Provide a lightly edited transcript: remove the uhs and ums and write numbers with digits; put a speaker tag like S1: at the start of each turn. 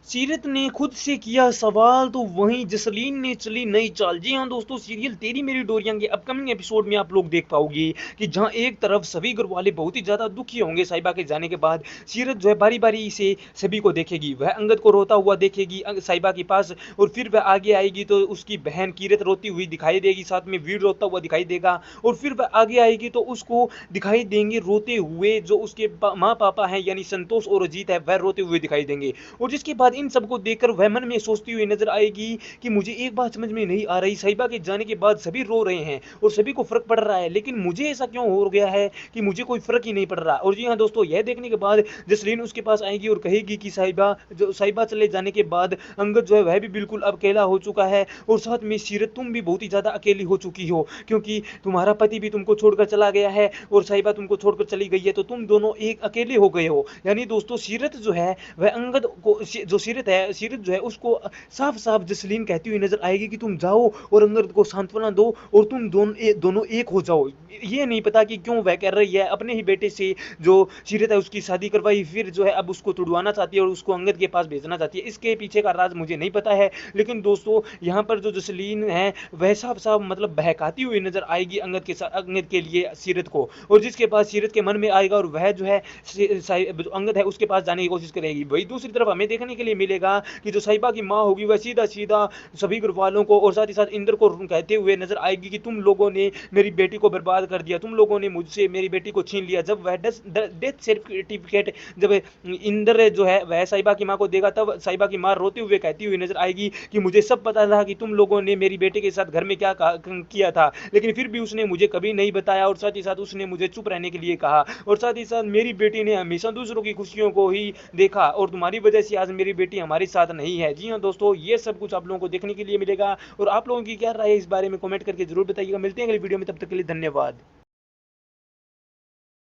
S1: सीरत ने खुद से किया सवाल तो वहीं जसलीन ने चली नई चाल। जी हाँ दोस्तों, सीरियल तेरी मेरी डोरियां के अपकमिंग एपिसोड में आप लोग देख पाओगे कि जहां एक तरफ सभी घर वाले बहुत ही ज्यादा दुखी होंगे साहिबा के जाने के बाद, सीरत जो है बारी बारी से सभी को देखेगी। वह अंगद को रोता हुआ देखेगी साहिबा के पास, और फिर वह आगे आएगी तो उसकी बहन कीरत रोती हुई दिखाई देगी, साथ में वीर रोता हुआ दिखाई देगा। और फिर वह आगे आएगी तो उसको दिखाई देंगे रोते हुए जो उसके माँ पापा हैं, यानी संतोष और अजीत है, वह रोते हुए दिखाई देंगे। और जिसके बाद इन सबको देखकर वह मन में सोचती हुई नजर आएगी कि मुझे एक बात समझ में नहीं आ रही, साहिबा के जाने के बाद सभी रो रहे हैं और सभी को फर्क पड़ रहा है, लेकिन मुझे ऐसा क्यों हो गया है कि मुझे कोई फर्क ही नहीं पड़ रहा। और जी हाँ दोस्तों, यह देखने के बाद जसलीन उसके पास आएगी और कहेगी कि साहिबा चले जाने के बाद अंगद जो है वह भी बिल्कुल अकेला हो चुका है, और साथ में सीरत तुम भी बहुत ही ज्यादा अकेली हो चुकी हो, क्योंकि तुम्हारा पति भी तुमको छोड़कर चला गया है और साहिबा तुमको छोड़कर चली गई है, तो तुम दोनों एक अकेले हो गए हो। यानी दोस्तों, सीरत जो है वह अंगद को, जो सीरत जो है उसको साफ साफ जसलीन कहती हुई नजर आएगी कि तुम जाओ और अंगद को सांत्वना दो और तुम दोनों एक हो जाओ। ये नहीं पता कि क्यों वह कर रही है अपने ही बेटे से, जो सीरत है उसकी शादी करवाई, फिर जो है अब उसको तुड़वाना चाहती है और उसको अंगद के पास भेजना चाहती है। इसके पीछे का राज मुझे नहीं पता है, लेकिन दोस्तों यहाँ पर जो जसलीन है वह साफ साफ मतलब बहकाती हुई नजर आएगी अंगद के लिए सीरत को, और जिसके पास सीरत के मन में आएगा और वह जो है जो अंगद है उसके पास जाने की कोशिश करेगी। वही दूसरी तरफ हमें देखने के लिए मिलेगा कि जो साहिबा की माँ होगी वह सीधा सीधा सभी घर वालों को और साथ ही साथ इंद्र को कहते हुए नजर आएगी कि तुम लोगों ने मेरी बेटी को बर्बाद कर दिया, तुम लोगों ने मुझसे मेरी बेटी को छीन लिया। जब वह डेथ सर्टिफिकेट जब इंद्र जो है वह साहिबा की माँ को देगा, तब साहिबा की माँ रोते हुए कहती हुई नजर आएगी कि मुझे सब पता था कि तुम लोगों ने मेरी बेटे के साथ घर में क्या किया था, लेकिन फिर भी उसने मुझे कभी नहीं बताया, और साथ ही साथ उसने मुझे चुप रहने के लिए कहा, और साथ ही साथ मेरी बेटी ने हमेशा दूसरों की खुशियों को ही देखा, और तुम्हारी वजह से आज मेरी बेटी हमारे साथ नहीं है। जी हाँ दोस्तों, ये सब कुछ आप लोगों को देखने के लिए मिलेगा, और आप लोगों की क्या राय है इस बारे में कमेंट करके जरूर बताइएगा। मिलते हैं अगली वीडियो में, तब तक के लिए धन्यवाद।